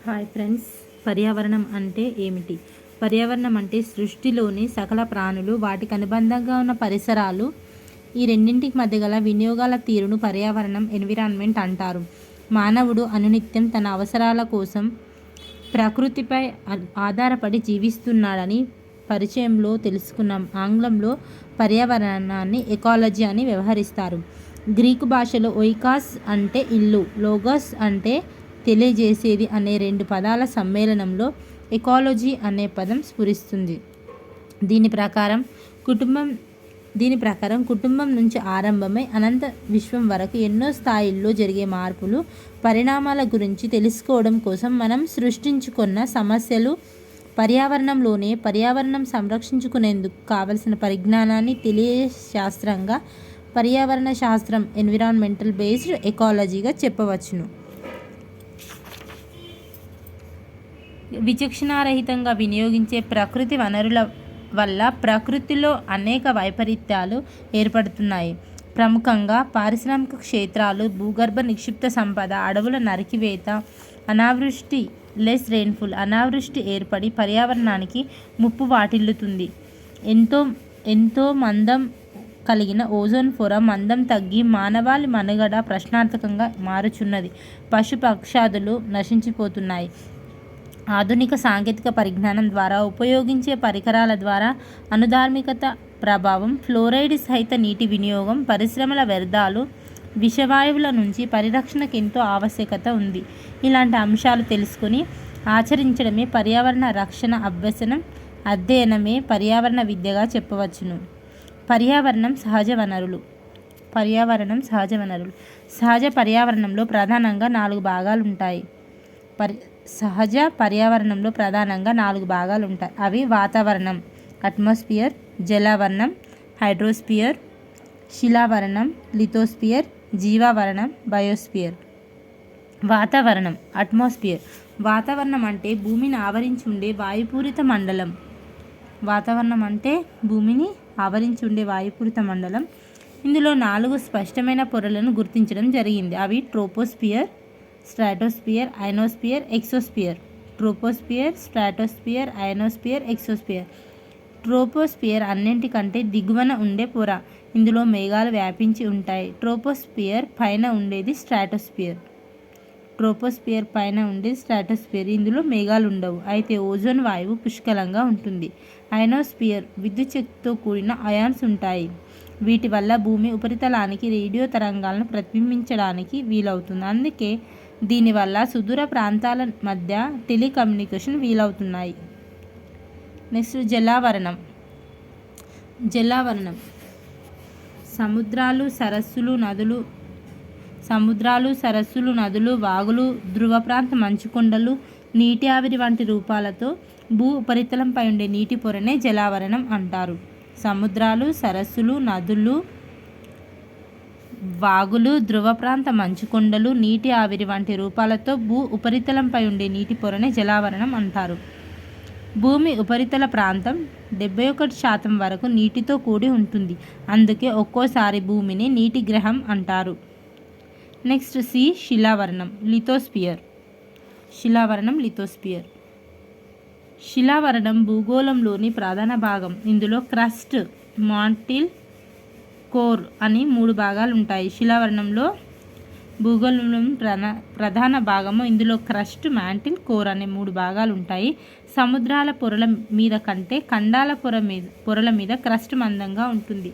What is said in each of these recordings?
Hi friends, పర్యావరణం అంటే ఏమిటి? పర్యావరణం అంటే సృష్టిలోని సకల ప్రాణులు, వాటికి అనుబంధంగా ఉన్న పరిసరాలు, ఈ రెండింటికి మధ్య గల వినియోగాల తీరును పర్యావరణం, ఎన్విరాన్మెంట్ అంటారు. మానవుడు అనునిత్యం తన అవసరాల కోసం ప్రకృతిపై ఆధారపడి జీవిస్తున్నాడని పరిచయంలో తెలుసుకున్నాం. ఆంగ్లంలో పర్యావరణాన్ని ఎకాలజీ అని వ్యవహరిస్తారు. గ్రీకు భాషలో ఓయికాస్ అంటే ఇల్లు, లోగోస్ అంటే తెలియజేసేది అనే రెండు పదాల సమ్మేళనంలో ఎకాలజీ అనే పదం స్ఫురిస్తుంది. దీని ప్రకారం కుటుంబం నుంచి ఆరంభమై అనంత విశ్వం వరకు ఎన్నో స్థాయిల్లో జరిగే మార్పులు, పరిణామాల గురించి తెలుసుకోవడం కోసం మనం సృష్టించుకున్న సమస్యలు, పర్యావరణం సంరక్షించుకునేందుకు కావలసిన పరిజ్ఞానాన్ని తెలియశాస్త్రంగా పర్యావరణ శాస్త్రం, ఎన్విరాన్మెంటల్ బేస్డ్ ఎకాలజీగా చెప్పవచ్చును. విచక్షణారహితంగా వినియోగించే ప్రకృతి వనరుల వల్ల ప్రకృతిలో అనేక వైపరీత్యాలు ఏర్పడుతున్నాయి. ప్రముఖంగా పారిశ్రామిక క్షేత్రాలు, భూగర్భ నిక్షిప్త సంపద, అడవుల నరికివేత, అనావృష్టి, లెస్ రెయిన్ఫుల్, అనావృష్టి ఏర్పడి పర్యావరణానికి ముప్పు వాటిల్లుతుంది. ఎంతో మందం కలిగిన ఓజోన్ పొర మందం తగ్గి మానవాళి మనుగడ ప్రశ్నార్థకంగా మారుచున్నది. పశుపక్షాదులు నశించిపోతున్నాయి. ఆధునిక సాంకేతిక పరిజ్ఞానం ద్వారా, ఉపయోగించే పరికరాల ద్వారా అనుధార్మికత ప్రభావం, ఫ్లోరైడ్ సహిత నీటి వినియోగం, పరిశ్రమల వ్యర్థాలు, విషవాయువుల నుంచి పరిరక్షణకు ఎంతో ఆవశ్యకత ఉంది. ఇలాంటి అంశాలు తెలుసుకుని ఆచరించడమే పర్యావరణ రక్షణ అధ్యయనమే పర్యావరణ విద్యగా చెప్పవచ్చును. పర్యావరణం సహజ వనరులు. సహజ పర్యావరణంలో ప్రధానంగా 4 భాగాలు ఉంటాయి. అవి వాతావరణం, అట్మాస్ఫియర్, జలావరణం, హైడ్రోస్ఫియర్, శిలావరణం, లిథోస్ఫియర్, జీవావరణం, బయోస్ఫియర్. వాతావరణం, అట్మాస్ఫియర్. వాతావరణం అంటే భూమిని ఆవరించి ఉండే వాయుపూరిత మండలం. ఇందులో 4 స్పష్టమైన పొరలను గుర్తించడం జరిగింది. అవి ట్రోపోస్ఫియర్, స్ట్రాటోస్ఫియర్, అయనోస్ఫియర్, ఎక్సోస్ఫియర్. ట్రోపోస్ఫియర్ అన్నింటికంటే దిగువన ఉండే పొర. ఇందులో మేఘాలు వ్యాపించి ఉంటాయి. ట్రోపోస్ఫియర్ పైన ఉండేది స్ట్రాటోస్ఫియర్. ఇందులో మేఘాలు ఉండవు. అయితే ఓజోన్ వాయువు పుష్కలంగా ఉంటుంది. అయనోస్ఫియర్ విద్యుత్ శక్తితో కూడిన అయాన్స్ ఉంటాయి. వీటి వల్ల భూమి ఉపరితలానికి రేడియో తరంగాలను ప్రతిబింబించడానికి వీలవుతుంది. అందుకే దీనివల్ల సుదూర ప్రాంతాల మధ్య టెలికమ్యూనికేషన్ వీలవుతున్నాయి. నెక్స్ట్ జలావరణం. సముద్రాలు, సరస్సులు, నదులు, వాగులు, ధృవ ప్రాంత మంచుకొండలు, నీటి ఆవిరి వంటి రూపాలతో భూ ఉపరితలంపై ఉండే నీటి పొరనే జలావరణం అంటారు. సముద్రాలు, సరస్సులు, నదులు, వాగులు, ధృవ ప్రాంత మంచుకొండలు, నీటి ఆవిరి వంటి రూపాలతో భూ ఉపరితలంపై ఉండే నీటి పొరనే జలావరణం అంటారు. భూమి ఉపరితల ప్రాంతం 71% వరకు నీటితో కూడి ఉంటుంది. అందుకే ఒక్కోసారి భూమిని నీటి గ్రహం అంటారు. Next శిలావరణం, lithosphere. శిలావరణం భూగోళంలోని ప్రధాన భాగం. ఇందులో క్రస్ట్, మాంటిల్, కోర్ అని 3 భాగాలు ఉంటాయి. శిలావరణంలో భూగోళంలోని ప్రధాన భాగము. ఇందులో క్రస్ట్, మాంటిల్, కోర్ అనే 3 భాగాలు ఉంటాయి. సముద్రాల పొరల మీద కంటే ఖండాల పొరల మీద క్రస్ట్ మందంగా ఉంటుంది.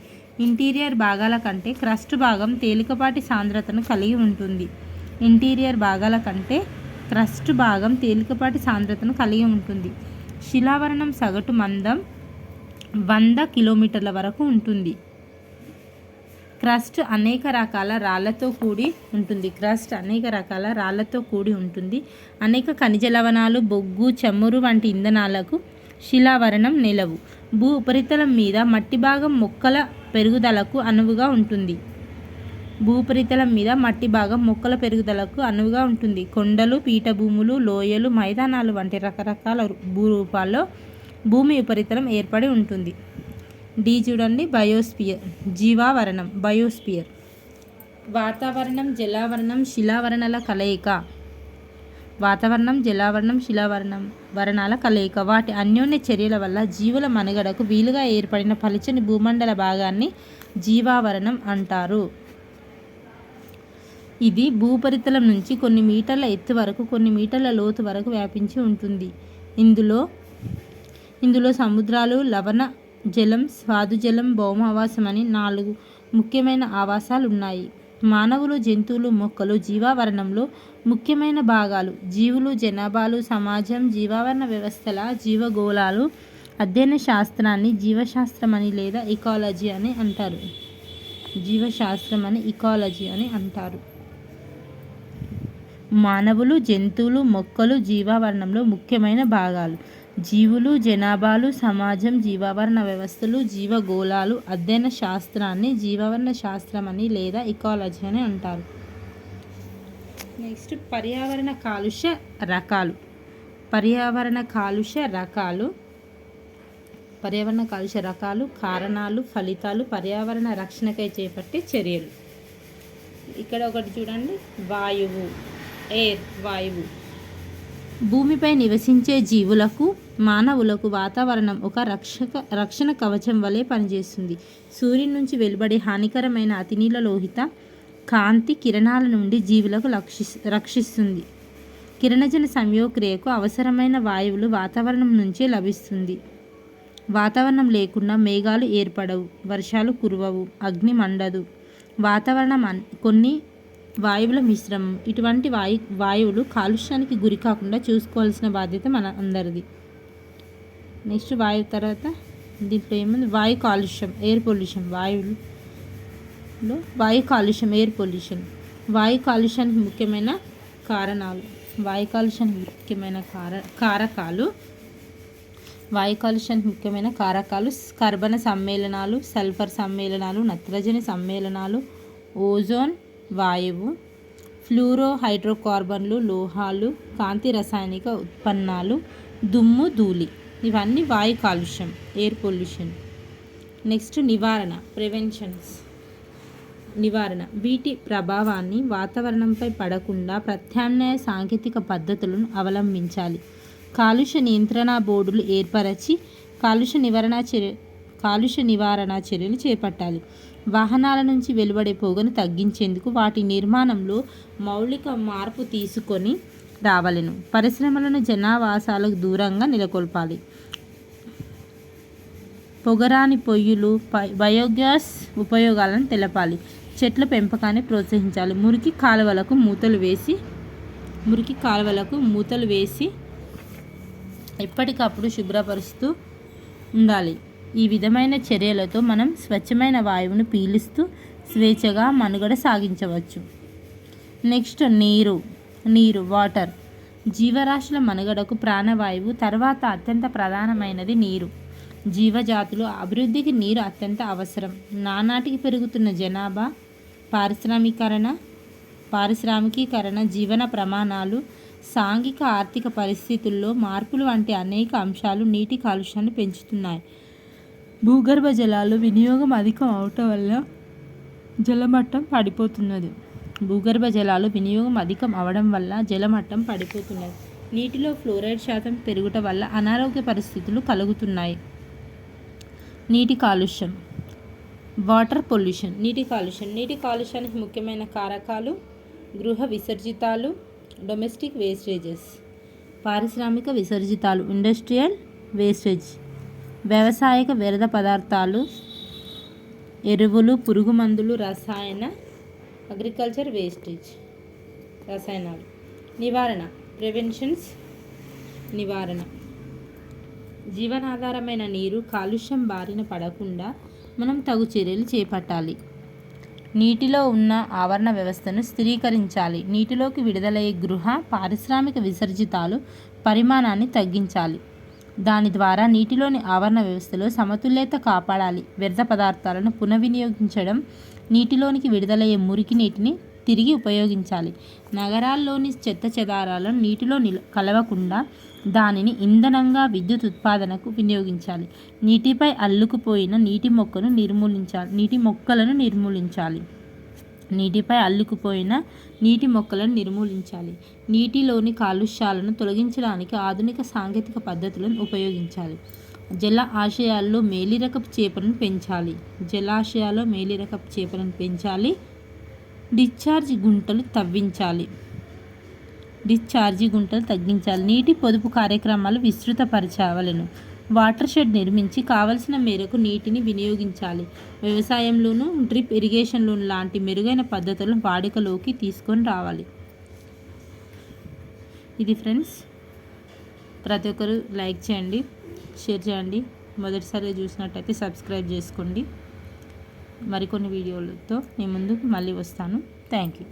ఇంటీరియర్ భాగాల కంటే క్రస్ట్ భాగం తేలికపాటి సాంద్రతను కలిగి ఉంటుంది. శిలావరణం సగటు మందం 100 కిలోమీటర్ల వరకు ఉంటుంది. క్రస్ట్ అనేక రకాల రాళ్లతో కూడి ఉంటుంది. అనేక ఖనిజ లవణాలు, బొగ్గు, చమురు వంటి ఇంధనాలకు శిలావరణం నెలవు. భూ ఉపరితలం మీద మట్టి భాగం మొక్కల పెరుగుదలకు అనువుగా ఉంటుంది. కొండలు, పీఠభూములు, లోయలు, మైదానాలు వంటి రకరకాల భూరూపాల్లో భూమి ఉపరితలం ఏర్పడి ఉంటుంది. చూడండి, బయోస్ఫియర్, జీవావరణం, బయోస్ఫియర్. వాతావరణం, జలావరణం, శిలావరణల కలయిక. వాతావరణం, జలావరణం, శిలావరణం వరణాల కలయిక. వాటి అన్యోన్య చర్యల వల్ల జీవుల మనుగడకు వీలుగా ఏర్పడిన పలుచని భూమండల భాగాన్ని జీవావరణం అంటారు. ఇది భూపరితలం నుంచి కొన్ని మీటర్ల ఎత్తు వరకు, కొన్ని మీటర్ల లోతు వరకు వ్యాపించి ఉంటుంది. ఇందులో సముద్రాలు, లవణ జలం, స్వాదు జలం, భౌమ ఆవాసం అని 4 ముఖ్యమైన ఆవాసాలు ఉన్నాయి. మానవులు, జంతువులు, మొక్కలు జీవావరణంలో ముఖ్యమైన భాగాలు. జీవులు, జనాభాలు, సమాజం, జీవావరణ వ్యవస్థల జీవగోళాలు అధ్యయన శాస్త్రాన్ని జీవశాస్త్రం అని లేదా ఇకాలజీ అని అంటారు. జీవశాస్త్రం అని ఇకాలజీ అని అంటారు. మానవులు, జంతువులు, మొక్కలు జీవావరణంలో ముఖ్యమైన భాగాలు. జీవులు, జనాభాలు, సమాజం, జీవావరణ వ్యవస్థలు, జీవగోళాలు అధ్యయన శాస్త్రాన్ని జీవావరణ శాస్త్రం అని లేదా ఇకాలజీ అని అంటారు. నెక్స్ట్ పర్యావరణ కాలుష్య రకాలు. పర్యావరణ కాలుష్య రకాలు, కారణాలు, ఫలితాలు, పర్యావరణ రక్షణకై చేపట్టే చర్యలు. ఇక్కడ ఒకటి చూడండి, వాయువు, ఎయిర్, వాయువు. భూమిపై నివసించే జీవులకు, మానవులకు వాతావరణం ఒక రక్షణ కవచం వలె పనిచేస్తుంది. సూర్యుని నుంచి వెలువడే హానికరమైన అతినీల లోహిత కాంతి కిరణాల నుండి జీవులకు రక్షిస్తుంది. కిరణజన సంయోగక్రియకు అవసరమైన వాయువులు వాతావరణం నుంచే లభిస్తుంది. వాతావరణం లేకుండా మేఘాలు ఏర్పడవు, వర్షాలు కురవవు, అగ్ని మండదు. వాతావరణం కొన్ని వాయువుల మిశ్రమం. ఇటువంటి వాయువులు కాలుష్యానికి గురి కాకుండా చూసుకోవాల్సిన బాధ్యత మన అందరిది. నెక్స్ట్ వాయువు తర్వాత దీంట్లో ఏముంది, వాయు కాలుష్యం, ఎయిర్ పొల్యూషన్. వాయువులో వాయు కాలుష్యం, ఎయిర్ పొల్యూషన్. వాయు కాలుష్యానికి ముఖ్యమైన కారణాలు, వాయు కాలుష్యానికి ముఖ్యమైన కారకాలు. వాయు కాలుష్యానికి ముఖ్యమైన కారకాలు కర్బన సమ్మేళనాలు, సల్ఫర్ సమ్మేళనాలు, నత్రజని సమ్మేళనాలు, ఓజోన్ వాయువు, ఫ్లూరో హైడ్రోకార్బన్లు, లోహాలు, కాంతి రసాయనిక ఉత్పన్నాలు, దుమ్ము, ధూళి. ఇవన్నీ వాయు కాలుష్యం, ఎయిర్ పొల్యూషన్. నెక్స్ట్ నివారణ, ప్రివెన్షన్స్. నివారణ, వీటి ప్రభావాన్ని వాతావరణంపై పడకుండా ప్రత్యామ్నాయ సాంకేతిక పద్ధతులను అవలంబించాలి. కాలుష్య నియంత్రణ బోర్డులు ఏర్పరచి కాలుష్య నివారణ చర్యలు చేపట్టాలి. వాహనాల నుంచి వెలువడే పొగను తగ్గించేందుకు వాటి నిర్మాణంలో మౌలిక మార్పు తీసుకొని రావాలను. పరిశ్రమలను జనావాసాలకు దూరంగా నెలకొల్పాలి. పొగరాని పొయ్యిలు, బయోగ్యాస్ ఉపయోగాలను తెలపాలి. చెట్ల పెంపకాన్ని ప్రోత్సహించాలి. మురికి కాలువలకు మూతలు వేసి ఎప్పటికప్పుడు శుభ్రపరుస్తూ ఉండాలి. ఈ విధమైన చర్యలతో మనం స్వచ్ఛమైన వాయువును పీలుస్తూ స్వేచ్ఛగా మనుగడ సాగించవచ్చు. నెక్స్ట్ నీరు, వాటర్. జీవరాశుల మనుగడకు ప్రాణవాయువు తర్వాత అత్యంత ప్రధానమైనది నీరు. జీవజాతుల అభివృద్ధికి నీరు అత్యంత అవసరం. నానాటికి పెరుగుతున్న జనాభా, పారిశ్రామికీకరణ, జీవన ప్రమాణాలు, సాంఘిక ఆర్థిక పరిస్థితుల్లో మార్పులు వంటి అనేక అంశాలు నీటి కాలుష్యాన్ని పెంచుతున్నాయి. భూగర్భ జలాలు వినియోగం అధికం అవటం వల్ల జలమట్టం పడిపోతున్నది. నీటిలో ఫ్లోరైడ్ శాతం పెరుగుట వల్ల అనారోగ్య పరిస్థితులు కలుగుతున్నాయి. నీటి కాలుష్యం, వాటర్ పొల్యూషన్. నీటి కాలుష్యానికి ముఖ్యమైన కారకాలు గృహ విసర్జితాలు, డొమెస్టిక్ వేస్టేజెస్. పారిశ్రామిక విసర్జితాలు, ఇండస్ట్రియల్ వేస్టేజ్. వ్యవసాయక వ్యర్థ పదార్థాలు, ఎరువులు, పురుగు మందులు, అగ్రికల్చర్ వేస్టేజ్, రసాయనాలు. నివారణ, ప్రివెన్షన్స్. నివారణ, జీవనాధారమైన నీరు కాలుష్యం బారిన పడకుండా మనం తగు చర్యలు చేపట్టాలి. నీటిలో ఉన్న ఆవరణ వ్యవస్థను స్థిరీకరించాలి. నీటిలోకి విడుదలయ్యే గృహ, పారిశ్రామిక విసర్జితాలు పరిమాణాన్ని తగ్గించాలి. దాని ద్వారా నీటిలోని ఆవరణ వ్యవస్థలో సమతుల్యత కాపాడాలి. వ్యర్థ పదార్థాలను పునర్వినియోగించడం, నీటిలోనికి విడుదలయ్యే మురికి నీటిని తిరిగి ఉపయోగించాలి. నగరాల్లోని చెత్త చెదారాలను నీటిలో కలవకుండా దానిని ఇంధనంగా విద్యుత్ ఉత్పాదనకు వినియోగించాలి. నీటిపై అల్లుకుపోయిన నీటి మొక్కలను నిర్మూలించాలి. నీటిపై అల్లుకుపోయిన నీటి మొక్కలను నిర్మూలించాలి. నీటిలోని కాలుష్యాలను తొలగించడానికి ఆధునిక సాంకేతిక పద్ధతులను ఉపయోగించాలి. జలాశయాల్లో మేలిరకపు చేపలను పెంచాలి. జలాశయాల్లో మేలిరకపు చేపలను పెంచాలి. డిశ్చార్జ్ గుంటలు తగ్గించాలి. నీటి పొదుపు కార్యక్రమాలు విస్తృతపరచవలెను. వాటర్ షెడ్ నిర్మించి కావలసిన మేరకు నీటిని వినియోగించాలి. వ్యవసాయంలోనూ డ్రిప్ ఇరిగేషన్లోను లాంటి మెరుగైన పద్ధతులను వాడుకలోకి తీసుకొని రావాలి. ఇది ఫ్రెండ్స్, ప్రతి ఒక్కరు లైక్ చేయండి, షేర్ చేయండి. మొదటిసారి చూసినట్టయితే సబ్స్క్రైబ్ చేసుకోండి. మరికొన్ని వీడియోలతో మీ ముందుకు మళ్ళీ వస్తాను. Thank you.